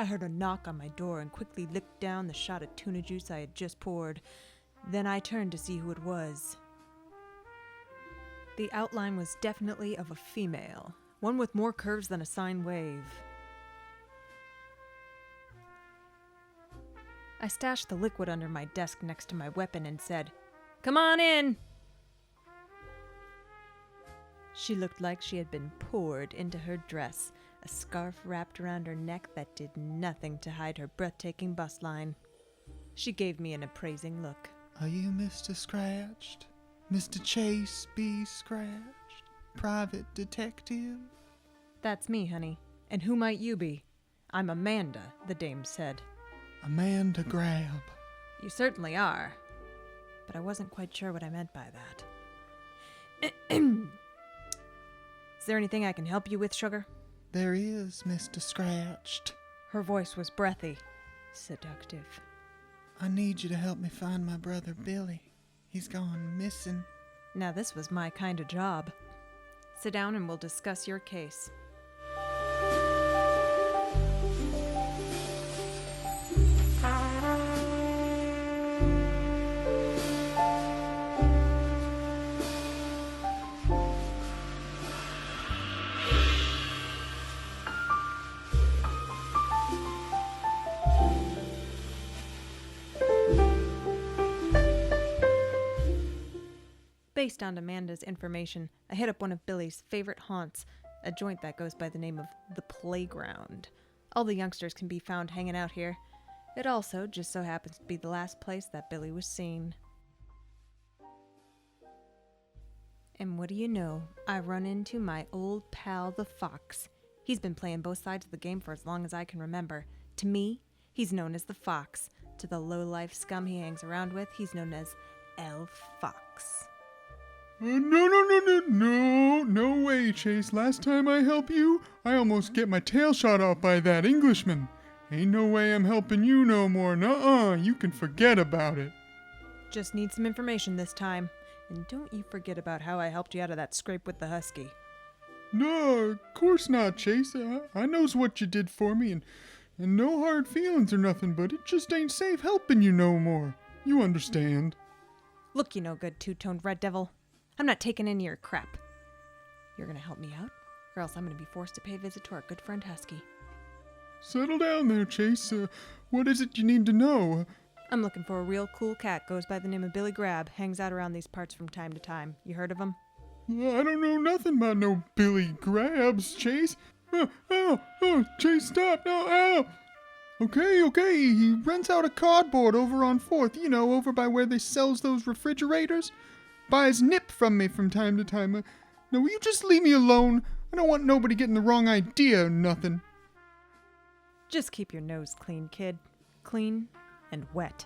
I heard a knock on my door and quickly licked down the shot of tuna juice I had just poured. Then I turned to see who it was. The outline was definitely of a female, one with more curves than a sine wave. I stashed the liquid under my desk next to my weapon and said, "Come on in!" She looked like she had been poured into her dress, a scarf wrapped around her neck that did nothing to hide her breathtaking bust line. She gave me an appraising look. Are you Mr. Scratcht? Mr. Chase B. Scratcht? Private detective? That's me, honey. And who might you be? I'm Amanda, the dame said. Amanda Grab. You certainly are. But I wasn't quite sure what I meant by that. Is there anything I can help you with, sugar? There is, Mr. Scratcht. Her voice was breathy, seductive. I need you to help me find my brother Billy. He's gone missing. Now this was my kind of job. Sit down and we'll discuss your case. Based on Amanda's information, I hit up one of Billy's favorite haunts, a joint that goes by the name of The Playground. All the youngsters can be found hanging out here. It also just so happens to be the last place that Billy was seen. And what do you know? I run into my old pal, the Fox. He's been playing both sides of the game for as long as I can remember. To me, he's known as the Fox. To the low-life scum he hangs around with, he's known as El Fox. No way, Chase. Last time I helped you, I almost get my tail shot off by that Englishman. Ain't no way I'm helping you no more. Nuh-uh, you can forget about it. Just need some information this time. And don't you forget about how I helped you out of that scrape with the husky. No, of course not, Chase. I knows what you did for me, and no hard feelings or nothing, but it just ain't safe helping you no more. You understand. Look, you no good two-toned red devil. I'm not taking any of your crap. You're gonna help me out, or else I'm gonna be forced to pay a visit to our good friend Husky. Settle down there, Chase. What is it you need to know? I'm looking for a real cool cat, goes by the name of Billy Grab, hangs out around these parts from time to time. You heard of him? I don't know nothing about no Billy Grabs, Chase. Oh, Chase, stop. No, ow. Okay, he rents out a cardboard over on 4th, over by where they sells those refrigerators. Buys nip from me from time to time. Now, will you just leave me alone? I don't want nobody getting the wrong idea or nothing. Just keep your nose clean, kid. Clean and wet.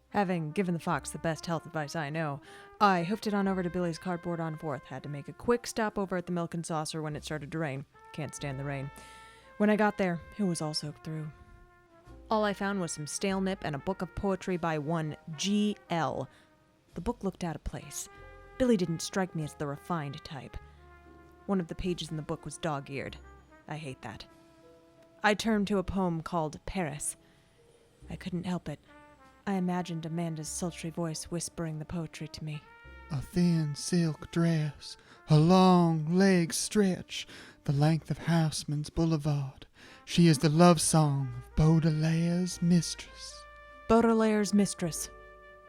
Having given the Fox the best health advice I know, I hoofed it on over to Billy's cardboard on 4th. Had to make a quick stop over at the Milk and Saucer when it started to rain. Can't stand the rain. When I got there, it was all soaked through. All I found was some stale nip and a book of poetry by one G.L. The book looked out of place. Billy didn't strike me as the refined type. One of the pages in the book was dog-eared. I hate that. I turned to a poem called Paris. I couldn't help it. I imagined Amanda's sultry voice whispering the poetry to me. A thin silk dress, her long legs stretch the length of Houseman's Boulevard. She is the love song of Baudelaire's mistress. Baudelaire's mistress.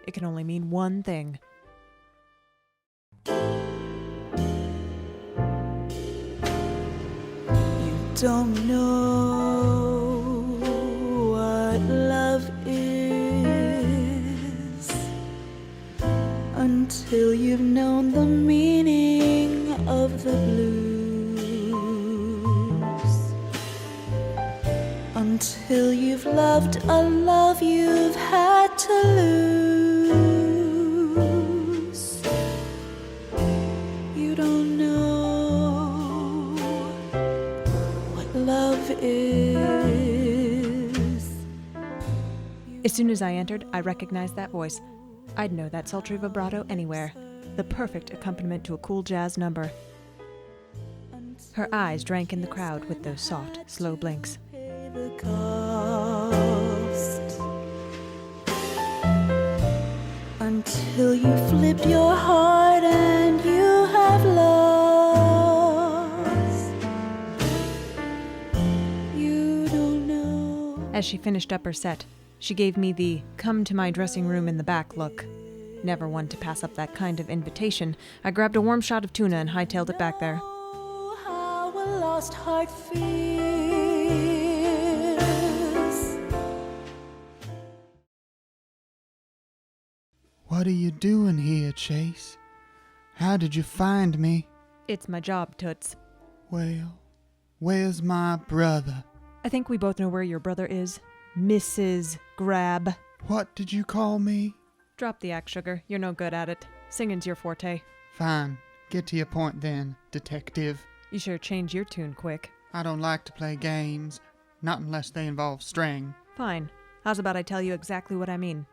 It can only mean one thing. You don't know what love is until you've known the meaning of the blues, until you've loved a love you've had to lose. You don't know what love is As soon as I entered, I recognized that voice. I'd know that sultry vibrato anywhere. The perfect accompaniment to a cool jazz number. Her eyes drank in the crowd with those soft, slow blinks. The cost. Until you flipped your heart and you have lost. You don't know. As she finished up her set, she gave me the "come to my dressing room in the back" look. Never one to pass up that kind of invitation, I grabbed a warm shot of tuna and hightailed it back there. How a lost heart feels. What are you doing here, Chase? How did you find me? It's my job, Toots. Well, where's my brother? I think we both know where your brother is. Mrs. Grab. What did you call me? Drop the act, sugar. You're no good at it. Singing's your forte. Fine. Get to your point then, detective. You sure change your tune quick. I don't like to play games, not unless they involve string. Fine. How's about I tell you exactly what I mean?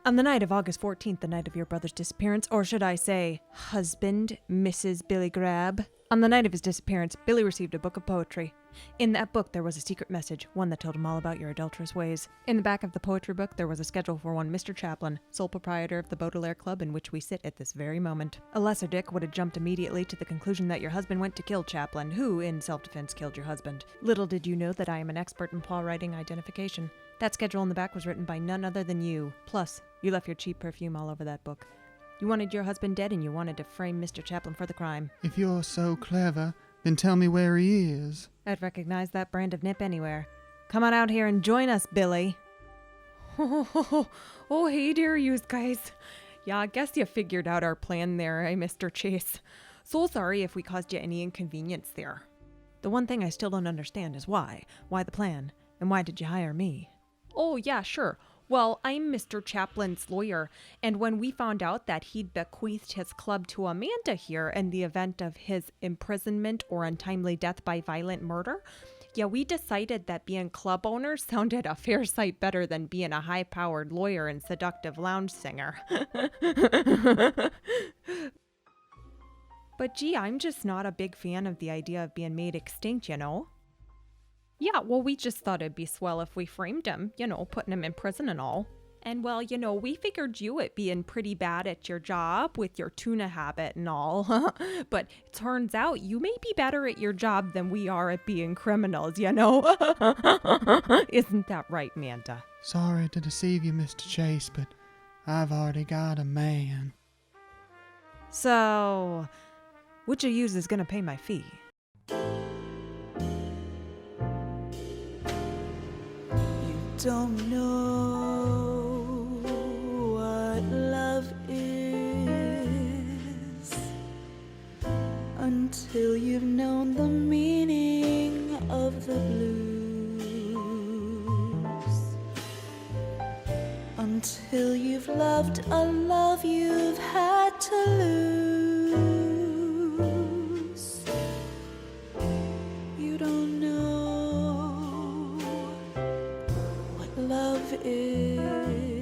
On the night of August 14th, the night of your brother's disappearance, or should I say, husband, Mrs. Billy Grab. On the night of his disappearance, Billy received a book of poetry. In that book, there was a secret message, one that told him all about your adulterous ways. In the back of the poetry book, there was a schedule for one Mr. Chaplin, sole proprietor of the Baudelaire Club in which we sit at this very moment. A lesser Dick would have jumped immediately to the conclusion that your husband went to kill Chaplin, who, in self-defense, killed your husband. Little did you know that I am an expert in paw writing identification. That schedule in the back was written by none other than you. Plus, you left your cheap perfume all over that book. You wanted your husband dead and you wanted to frame Mr. Chaplin for the crime. If you're so clever, then tell me where he is. I'd recognize that brand of nip anywhere. Come on out here and join us, Billy. Oh, hey there, yous guys. Yeah, I guess you figured out our plan there, eh, Mr. Chase? So sorry if we caused you any inconvenience there. The one thing I still don't understand is why. Why the plan? And why did you hire me? Oh, yeah, sure. Well, I'm Mr. Chaplin's lawyer, and when we found out that he'd bequeathed his club to Amanda here in the event of his imprisonment or untimely death by violent murder, yeah, we decided that being club owners sounded a fair sight better than being a high-powered lawyer and seductive lounge singer. But gee, I'm just not a big fan of the idea of being made extinct, you know? Yeah, well, we just thought it'd be swell if we framed him, you know, putting him in prison and all. And well, you know, we figured you at being pretty bad at your job with your tuna habit and all. But it turns out you may be better at your job than we are at being criminals, you know? Isn't that right, Manda? Sorry to deceive you, Mr. Chase, but I've already got a man. So, which of yous is gonna pay my fee? Don't know what love is until you've known the meaning of the blues, until you've loved a love you've had to lose. You don't know love is.